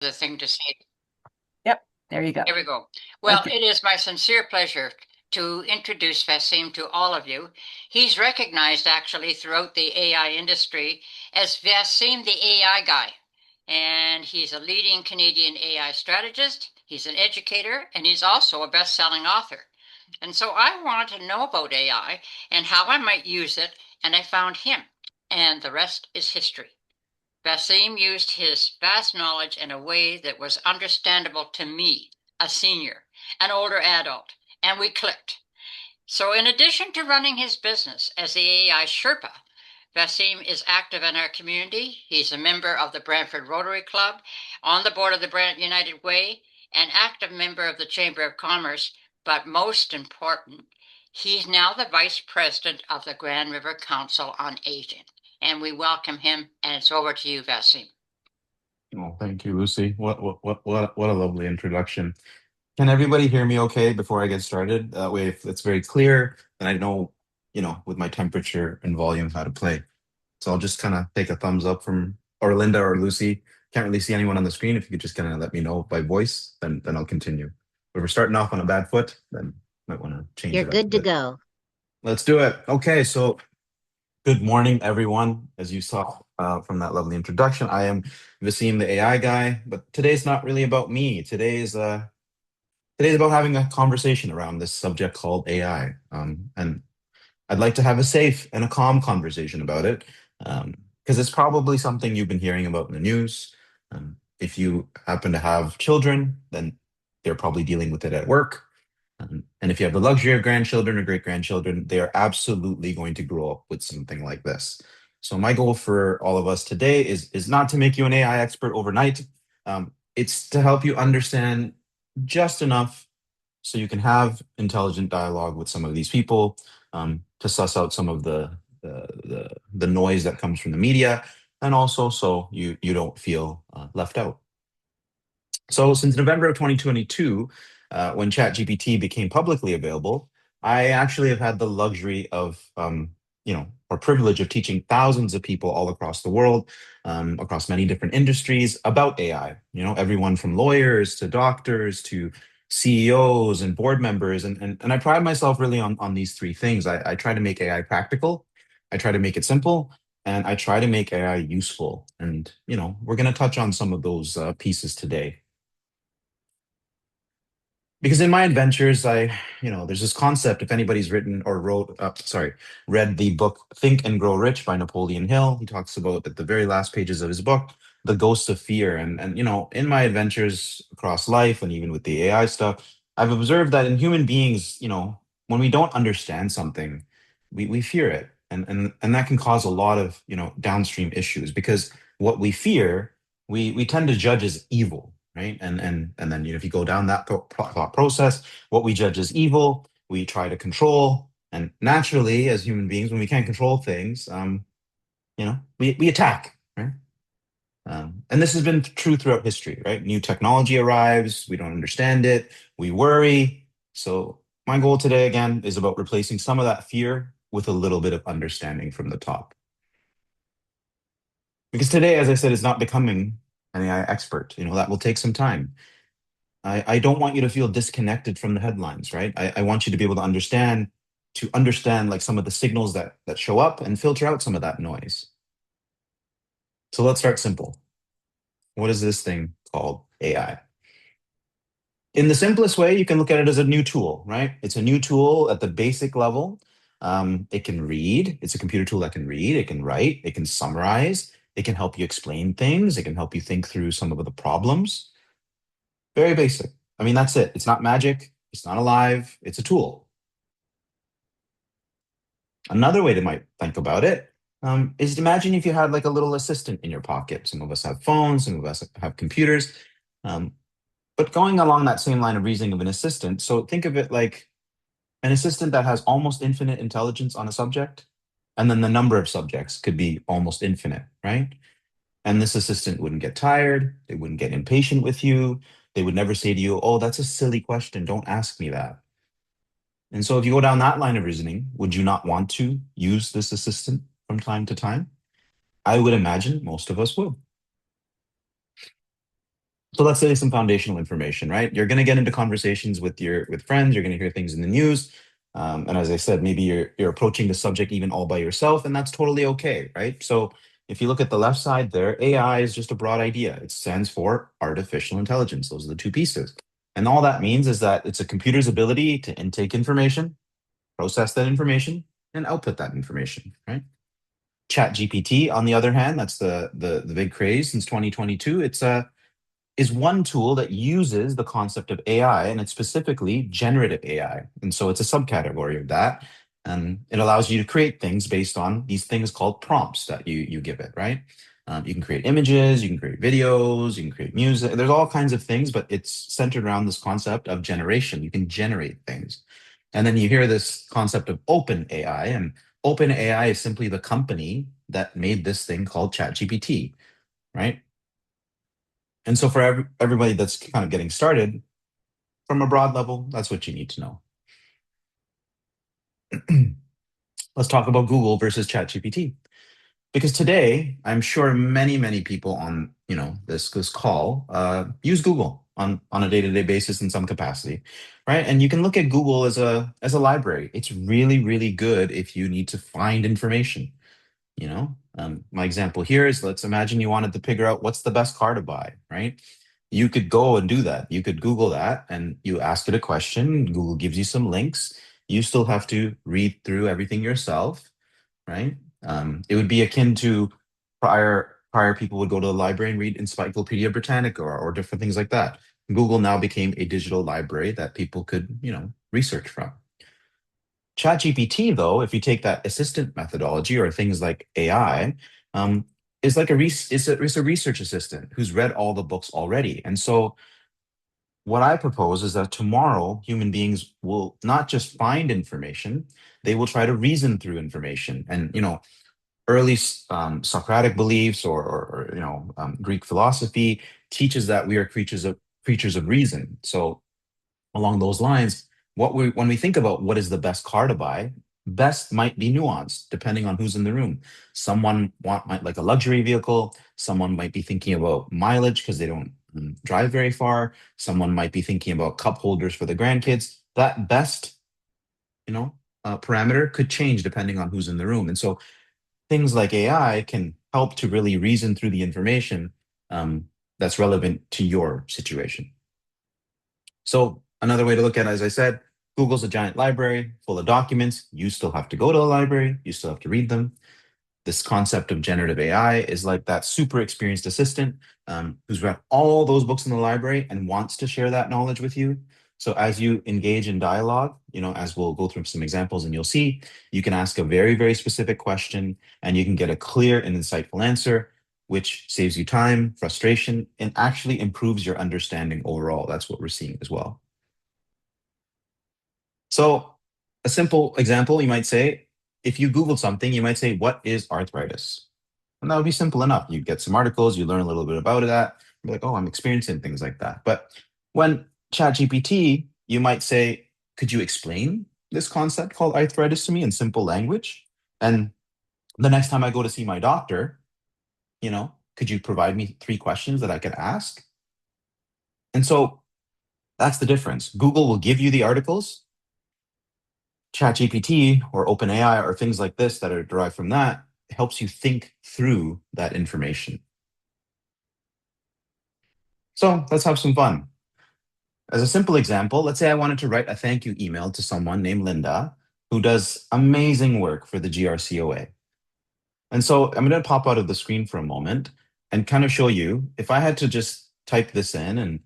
the thing to say. Yep, there you go. Here we go. Well, Okay. it is my sincere pleasure to introduce Vaseem to all of you. He's recognized actually throughout the AI industry as Vaseem the AI guy. And he's a leading Canadian AI strategist, he's an educator, and he's also a best-selling author. And so I wanted to know about AI and how I might use it, and I found him. And the rest is history. Vaseem used his vast knowledge in a way that was understandable to me, a senior, an older adult, and we clicked. So, in addition to running his business as the AI Sherpa, Vaseem is active in our community. He's a member of the Brantford Rotary Club, on the board of the Brant United Way, an active member of the Chamber of Commerce, but most important, he's now the Vice President of the Grand River Council on Aging. And we welcome him, and it's over to you, Vaseem. Oh, thank you, Lucy. What a lovely introduction. Can everybody hear me okay before I get started? That way, if it's very clear, then I know, with my temperature and volume how to play. So I'll just kind of take a thumbs up from or Linda or Lucy. Can't really see anyone on the screen. If you could just kind of let me know by voice, then I'll continue. But if we're starting off on a bad foot, then might want to change You're it up a good to bit. go. Let's do it. Okay, so good morning, everyone. As you saw from that lovely introduction, I am Vaseem, the AI guy. But today's not really about me. Today's about having a conversation around this subject called AI. And I'd like to have a safe and a calm conversation about it, because it's probably something you've been hearing about in the news. If you happen to have children, then they're probably dealing with it at work. And if you have the luxury of grandchildren or great grandchildren, they are absolutely going to grow up with something like this. So my goal for all of us today is not to make you an AI expert overnight. It's to help you understand just enough so you can have intelligent dialogue with some of these people, to suss out some of the noise that comes from the media, and also so you don't feel left out. So since November of 2022, when ChatGPT became publicly available, I actually have had the luxury of, or privilege of teaching thousands of people all across the world, across many different industries about AI. Everyone from lawyers to doctors to CEOs and board members. And I pride myself really on these three things. I try to make AI practical, I try to make it simple, and I try to make AI useful. And, we're going to touch on some of those pieces today. Because in my adventures, there's this concept. If anybody's written or read the book Think and Grow Rich by Napoleon Hill, he talks about at the very last pages of his book, the ghost of fear. And in my adventures across life and even with the AI stuff, I've observed that in human beings, when we don't understand something, we fear it. And that can cause a lot of, downstream issues because what we fear, we tend to judge as evil, right? And then if you go down that thought process, what we judge as evil, we try to control, and naturally, as human beings, when we can't control things, we attack, right? And this has been true throughout history, right? New technology arrives, we don't understand it, we worry. So my goal today again is about replacing some of that fear with a little bit of understanding from the top. Because today, as I said, is not becoming an AI expert. That will take some time. I don't want you to feel disconnected from the headlines, right? I want you to be able to understand like some of the signals that show up and filter out some of that noise. So let's start simple. What is this thing called AI? In the simplest way, you can look at it as a new tool, right? It's a new tool at the basic level. It can read. It's a computer tool that can read. It can write. It can summarize. It can help you explain things. It can help you think through some of the problems. Very basic. I mean, that's it. It's not magic. It's not alive. It's a tool. Another way to might think about it is to imagine if you had like a little assistant in your pocket. Some of us have phones, some of us have computers. Um, but going along that same line of reasoning of an assistant, so think of it like an assistant that has almost infinite intelligence on a subject, and then the number of subjects could be almost infinite, right? And this assistant wouldn't get tired, they wouldn't get impatient with you, they would never say to you, "Oh, that's a silly question, don't ask me that." And so if you go down that line of reasoning, would you not want to use this assistant from time to time? I would imagine most of us would. So let's say some foundational information, right? You're going to get into conversations with with friends. You're going to hear things in the news, and as I said, maybe you're approaching the subject even all by yourself, and that's totally okay, right? So if you look at the left side there, AI is just a broad idea. It stands for artificial intelligence. Those are the two pieces, and all that means is that it's a computer's ability to intake information, process that information, and output that information, right? Chat GPT, on the other hand, that's the big craze since 2022. It's a is one tool that uses the concept of AI, and it's specifically generative AI. And so it's a subcategory of that. And it allows you to create things based on these things called prompts that you give it, right? You can create images, you can create videos, you can create music. There's all kinds of things, but it's centered around this concept of generation. You can generate things. And then you hear this concept of open AI, and open AI is simply the company that made this thing called ChatGPT, right? And so for everybody that's kind of getting started, from a broad level, that's what you need to know. Let's talk about Google versus ChatGPT. Because today, I'm sure many people on this call use Google on a day-to-day basis in some capacity, right? And you can look at Google as a library. It's really good if you need to find information. My example here is, let's imagine you wanted to figure out what's the best car to buy, right? You could go and do that. You could Google that and you ask it a question. Google gives you some links. You still have to read through everything yourself, right? It would be akin to prior people would go to the library and read Encyclopedia Britannica or different things like that. Google now became a digital library that people could, research from. ChatGPT, though, if you take that assistant methodology or things like AI, um, is like it's a research assistant who's read all the books already. And so what I propose is that tomorrow human beings will not just find information, they will try to reason through information. And early Socratic beliefs or Greek philosophy teaches that we are creatures of reason. So along those lines, when we think about what is the best car to buy, best might be nuanced depending on who's in the room. Someone might like a luxury vehicle. Someone might be thinking about mileage because they don't drive very far. Someone might be thinking about cup holders for the grandkids. That best, parameter could change depending on who's in the room. And so things like AI can help to really reason through the information that's relevant to your situation. So another way to look at it, as I said, Google's a giant library full of documents. You still have to go to a library. You still have to read them. This concept of generative AI is like that super experienced assistant who's read all those books in the library and wants to share that knowledge with you. So as you engage in dialogue, as we'll go through some examples and you'll see, you can ask a very specific question and you can get a clear and insightful answer, which saves you time, frustration, and actually improves your understanding overall. That's what we're seeing as well. So a simple example, you might say, if you Googled something, you might say, what is arthritis? And that would be simple enough. You get some articles, you learn a little bit about that. You're like, oh, I'm experiencing things like that. But when ChatGPT, you might say, could you explain this concept called arthritis to me in simple language? And the next time I go to see my doctor, could you provide me 3 questions that I could ask? And so that's the difference. Google will give you the articles. ChatGPT or OpenAI or things like this that are derived from that helps you think through that information. So let's have some fun. As a simple example, let's say I wanted to write a thank you email to someone named Linda who does amazing work for the GRCOA. And so I'm going to pop out of the screen for a moment and kind of show you, if I had to just type this in and,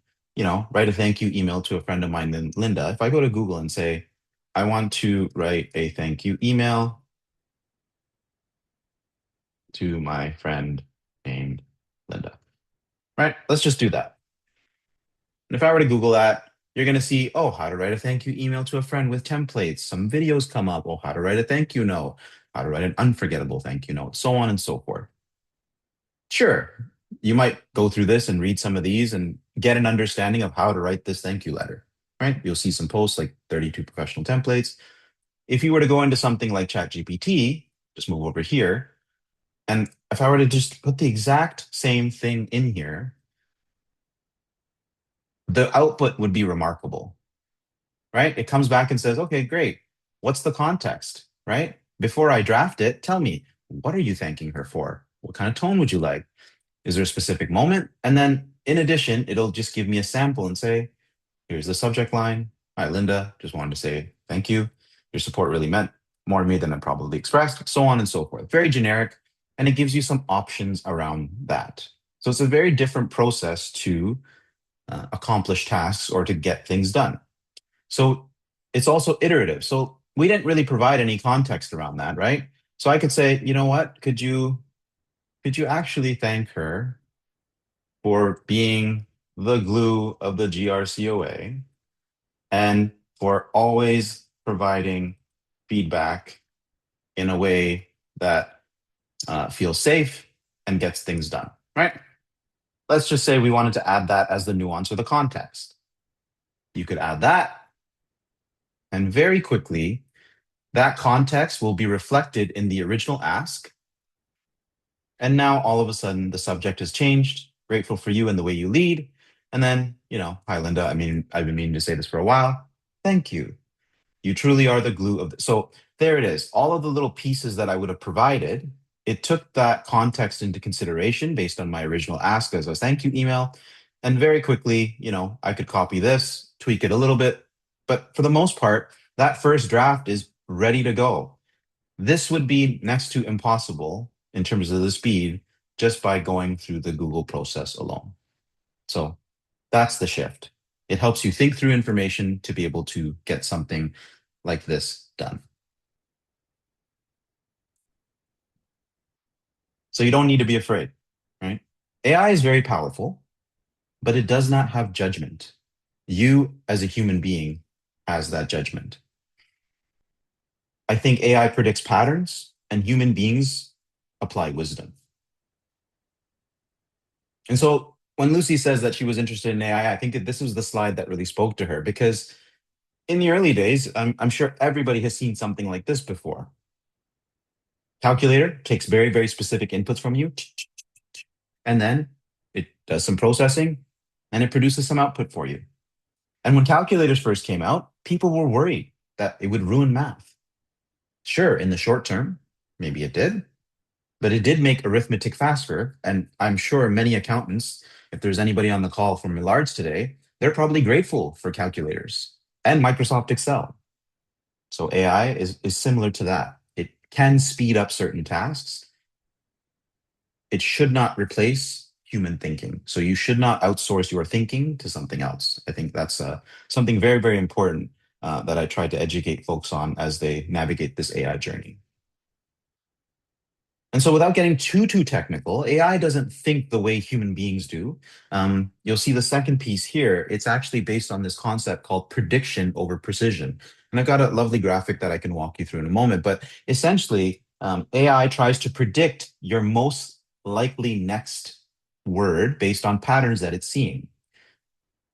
write a thank you email to a friend of mine named Linda, if I go to Google and say, I want to write a thank you email to my friend named Linda, right? Let's just do that. And if I were to Google that, you're going to see, oh, how to write a thank you email to a friend with templates. Some videos come up. Oh, how to write a thank you note, how to write an unforgettable thank you note, so on and so forth. Sure, you might go through this and read some of these and get an understanding of how to write this thank you letter, right? You'll see some posts like 32 professional templates. If you were to go into something like ChatGPT, just move over here, and if I were to just put the exact same thing in here, the output would be remarkable, right? It comes back and says, okay, great. What's the context, right? Before I draft it, tell me, what are you thanking her for? What kind of tone would you like? Is there a specific moment? And then in addition, it'll just give me a sample and say, here's the subject line. Hi, Linda. Just wanted to say thank you. Your support really meant more to me than I probably expressed, so on and so forth. Very generic. And it gives you some options around that. So it's a very different process to accomplish tasks or to get things done. So it's also iterative. So we didn't really provide any context around that, right? So I could say, you know what? Could you actually thank her for being the glue of the GRCOA and for always providing feedback in a way that feels safe and gets things done, right? Let's just say we wanted to add that as the nuance or the context. You could add that, and very quickly, that context will be reflected in the original ask. And now all of a sudden, the subject has changed. Grateful for you and the way you lead. And then, hi, Linda. I mean, I've been meaning to say this for a while. Thank you. You truly are the glue of so there it is. All of the little pieces that I would have provided, it took that context into consideration based on my original ask as a thank you email. And very quickly, I could copy this, tweak it a little bit. But for the most part, that first draft is ready to go. This would be next to impossible in terms of the speed just by going through the Google process alone. So that's the shift. It helps you think through information to be able to get something like this done. So you don't need to be afraid, right? AI is very powerful, but it does not have judgment. You, as a human being, has that judgment. I think AI predicts patterns and human beings apply wisdom. And so when Lucy says that she was interested in AI, I think that this was the slide that really spoke to her because in the early days, I'm sure everybody has seen something like this before. Calculator takes very, very specific inputs from you, and then it does some processing and it produces some output for you. And when calculators first came out, people were worried that it would ruin math. Sure, in the short term, maybe it did, but it did make arithmetic faster. And I'm sure many accountants, if there's anybody on the call from Millards today, they're probably grateful for calculators and Microsoft Excel. So AI is similar to that. It can speed up certain tasks. It should not replace human thinking. So you should not outsource your thinking to something else. I think that's something very, very important that I try to educate folks on as they navigate this AI journey. And so without getting too technical, AI doesn't think the way human beings do. You'll see the second piece here. It's actually based on this concept called prediction over precision. And I've got a lovely graphic that I can walk you through in a moment. But essentially, AI tries to predict your most likely next word based on patterns that it's seeing.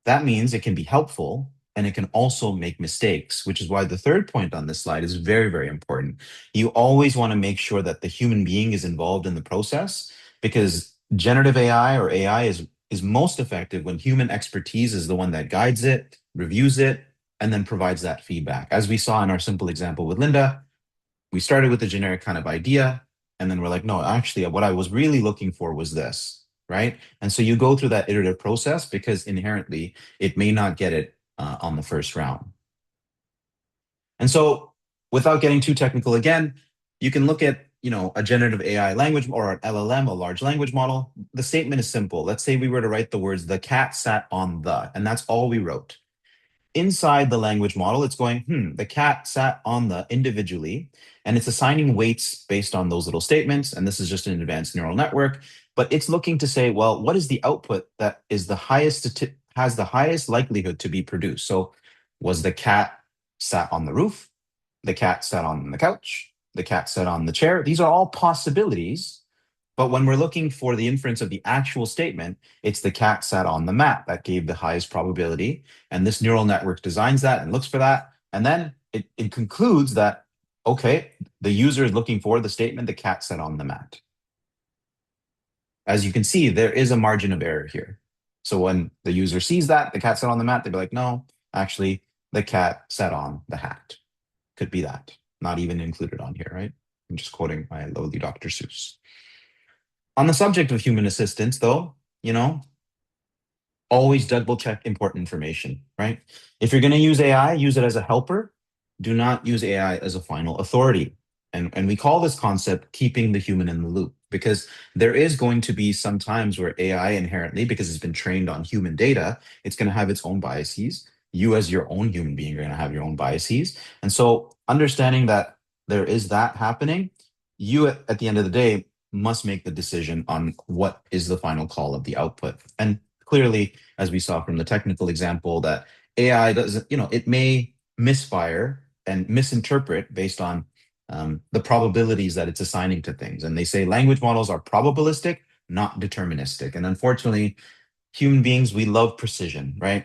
That means it can be helpful, and it can also make mistakes, which is why the third point on this slide is very, very important. You always want to make sure that the human being is involved in the process because generative AI or AI is most effective when human expertise is the one that guides it, reviews it, and then provides that feedback. As we saw in our simple example with Linda, we started with a generic kind of idea, and then we're like, no, actually, what I was really looking for was this, right? And so you go through that iterative process because inherently it may not get it on the first round. And so without getting too technical again, you can look at a generative AI language or an LLM, a large language model. The statement is simple. Let's say we were to write the words, the cat sat on the, and that's all we wrote. Inside the language model, it's going, the cat sat on the individually, and it's assigning weights based on those little statements. And this is just an advanced neural network, but it's looking to say, well, what is the output that is the highest, has the highest likelihood to be produced? So was the cat sat on the roof? The cat sat on the couch? The cat sat on the chair? These are all possibilities. But when we're looking for the inference of the actual statement, it's the cat sat on the mat that gave the highest probability. And this neural network designs that and looks for that. And then it concludes that, okay, the user is looking for the statement, the cat sat on the mat. As you can see, there is a margin of error here. So when the user sees that, the cat sat on the mat, they'd be like, no, actually, the cat sat on the hat. Could be that. Not even included on here, right? I'm just quoting my lowly Dr. Seuss. On the subject of human assistance, though, always double check important information, right? If you're going to use AI, use it as a helper. Do not use AI as a final authority. And we call this concept keeping the human in the loop because there is going to be some times where AI inherently, because it's been trained on human data, it's going to have its own biases. You, as your own human being, are going to have your own biases. And so, understanding that there is that happening, you at the end of the day must make the decision on what is the final call of the output. And clearly, as we saw from the technical example, that AI doesn't, it may misfire and misinterpret based on the probabilities that it's assigning to things. And they say language models are probabilistic, not deterministic. And unfortunately, human beings, we love precision, right?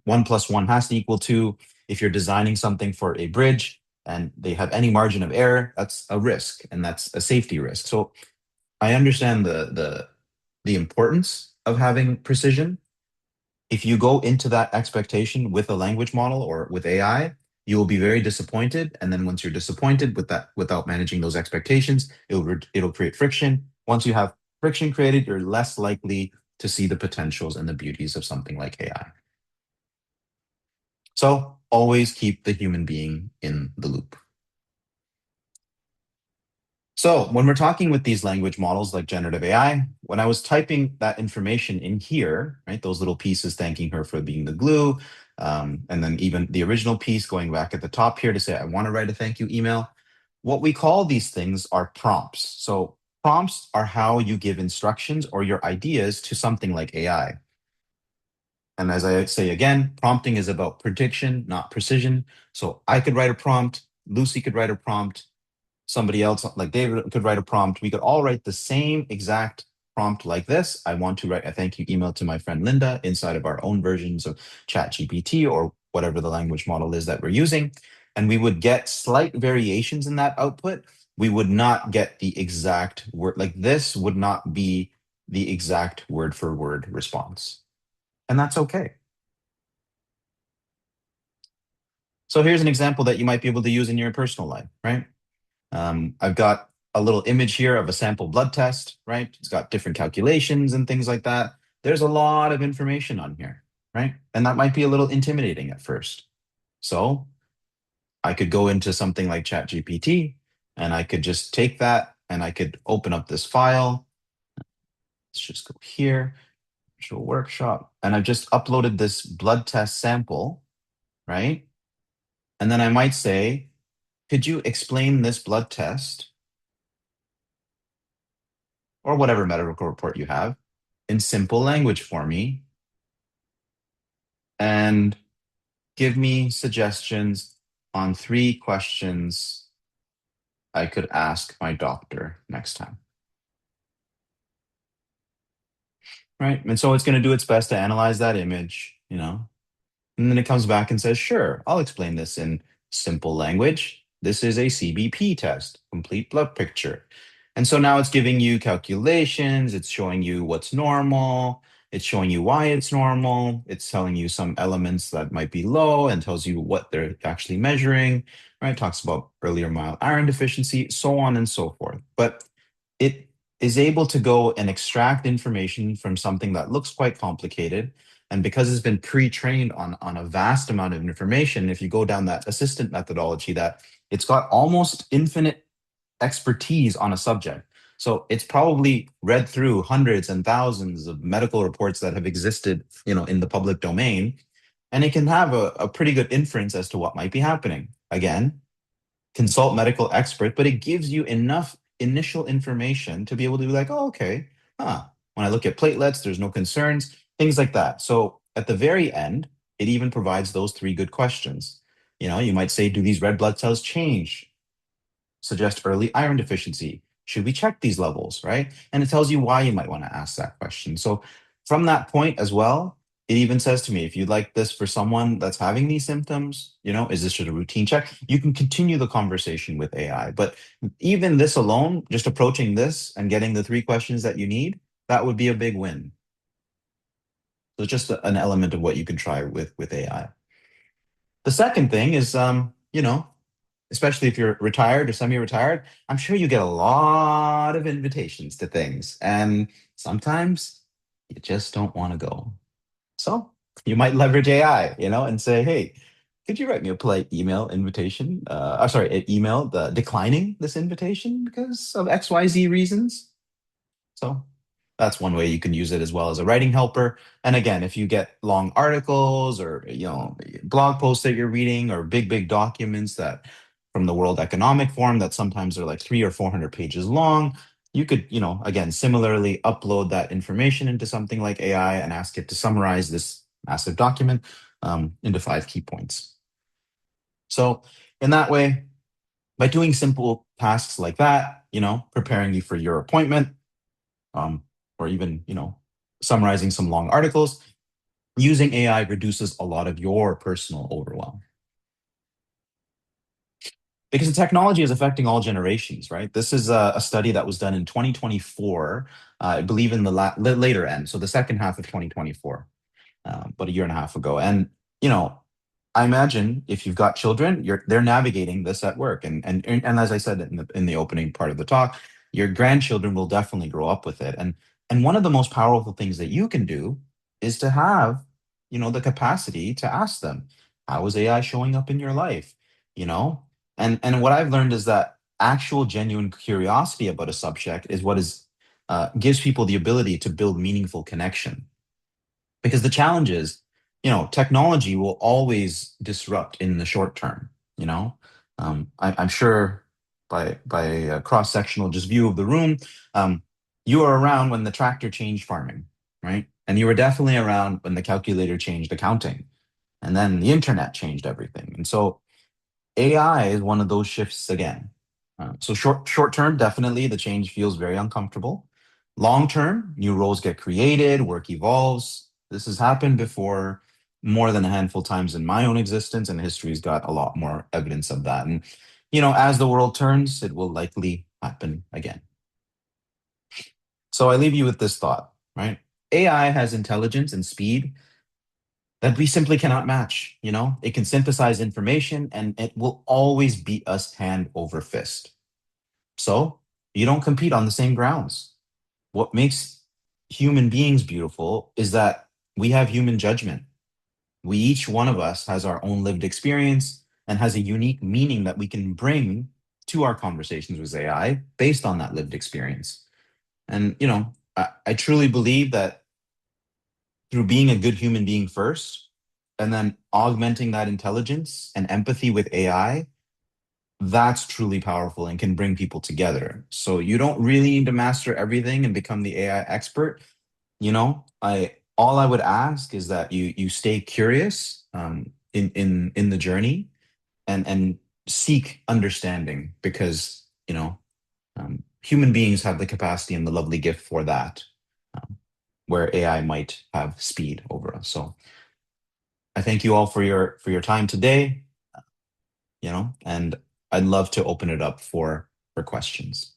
1 + 1 has to equal 2. If you're designing something for a bridge and they have any margin of error, that's a risk and that's a safety risk. So I understand the importance of having precision. If you go into that expectation with a language model or with AI, you will be very disappointed. And then once you're disappointed with that, without managing those expectations, it'll create friction. Once you have friction created, you're less likely to see the potentials and the beauties of something like AI. So always keep the human being in the loop. So when we're talking with these language models like generative AI, when I was typing that information in here, right, those little pieces thanking her for being the glue, and then even the original piece going back at the top here to say, I want to write a thank you email. What we call these things are prompts. So prompts are how you give instructions or your ideas to something like AI. And as I say again, prompting is about prediction, not precision. So I could write a prompt, Lucy could write a prompt, somebody else like David could write a prompt. We could all write the same exact prompt like this. I want to write a thank you email to my friend Linda inside of our own versions of ChatGPT or whatever the language model is that we're using. And we would get slight variations in that output. We would not get the exact word, like this would not be the exact word for word response. And that's okay. So here's an example that you might be able to use in your personal life, right? I've got a little image here of a sample blood test, right? It's got different calculations and things like that. There's a lot of information on here, right? And that might be a little intimidating at first. So I could go into something like ChatGPT and I could just take that and I could open up this file. Let's just go here, show workshop. And I've just uploaded this blood test sample, right? And then I might say, could you explain this blood test or whatever medical report you have in simple language for me and give me suggestions on 3 questions I could ask my doctor next time. Right? And so it's going to do its best to analyze that image, and then it comes back and says, sure, I'll explain this in simple language. This is a CBP test, complete blood picture. And so now it's giving you calculations, it's showing you what's normal, it's showing you why it's normal, it's telling you some elements that might be low and tells you what they're actually measuring, right? It talks about earlier mild iron deficiency, so on and so forth. But it is able to go and extract information from something that looks quite complicated. And because it's been pre-trained on a vast amount of information, if you go down that assistant methodology, that it's got almost infinite expertise on a subject. So it's probably read through hundreds and thousands of medical reports that have existed, in the public domain, and it can have a pretty good inference as to what might be happening. Again, consult medical expert, but it gives you enough initial information to be able to be like, oh, okay, when I look at platelets, there's no concerns, things like that. So at the very end, it even provides those 3 good questions. You might say, do these red blood cells change? Suggest early iron deficiency. Should we check these levels, right? And it tells you why you might want to ask that question. So from that point as well, it even says to me, if you'd like this for someone that's having these symptoms, is this just a routine check? You can continue the conversation with AI. But even this alone, just approaching this and getting the 3 questions that you need, that would be a big win. So it's just an element of what you can try with AI. The second thing is, especially if you're retired or semi-retired, I'm sure you get a lot of invitations to things, and sometimes you just don't want to go. So you might leverage AI, and say, hey, could you write me a polite email invitation? Sorry, an email declining this invitation because of XYZ reasons. So that's one way you can use it as well as a writing helper. And again, if you get long articles or blog posts that you're reading or big documents that from the World Economic Forum that sometimes are like 300 or 400 pages long, you could, again, similarly upload that information into something like AI and ask it to summarize this massive document into 5 key points. So in that way, by doing simple tasks like that, preparing you for your appointment, or even, summarizing some long articles, using AI reduces a lot of your personal overwhelm. Because the technology is affecting all generations, right? This is a study that was done in 2024, I believe in the later end, so the second half of 2024, about a year and a half ago. And, I imagine if you've got children, they're navigating this at work. And as I said in the opening part of the talk, your grandchildren will definitely grow up with it. And one of the most powerful things that you can do is to have, the capacity to ask them, how is AI showing up in your life? You know? And what I've learned is that actual genuine curiosity about a subject is what gives people the ability to build meaningful connection. Because the challenge is, technology will always disrupt in the short term. I'm sure by a cross-sectional just view of the room, you were around when the tractor changed farming, right? And you were definitely around when the calculator changed accounting, and then the internet changed everything. And so AI is one of those shifts again. So short term, definitely the change feels very uncomfortable. Long term, new roles get created, work evolves. This has happened before more than a handful of times in my own existence, and history's got a lot more evidence of that. And as the world turns, it will likely happen again. So I leave you with this thought, right? AI has intelligence and speed that we simply cannot match. It can synthesize information and it will always beat us hand over fist. So you don't compete on the same grounds. What makes human beings beautiful is that we have human judgment. Each one of us has our own lived experience and has a unique meaning that we can bring to our conversations with AI based on that lived experience. And, I truly believe that through being a good human being first, and then augmenting that intelligence and empathy with AI, that's truly powerful and can bring people together. So you don't really need to master everything and become the AI expert. All I would ask is that you stay curious in the journey and seek understanding, because human beings have the capacity and the lovely gift for that, where AI might have speed over us. So I thank you all for your time today, and I'd love to open it up for questions.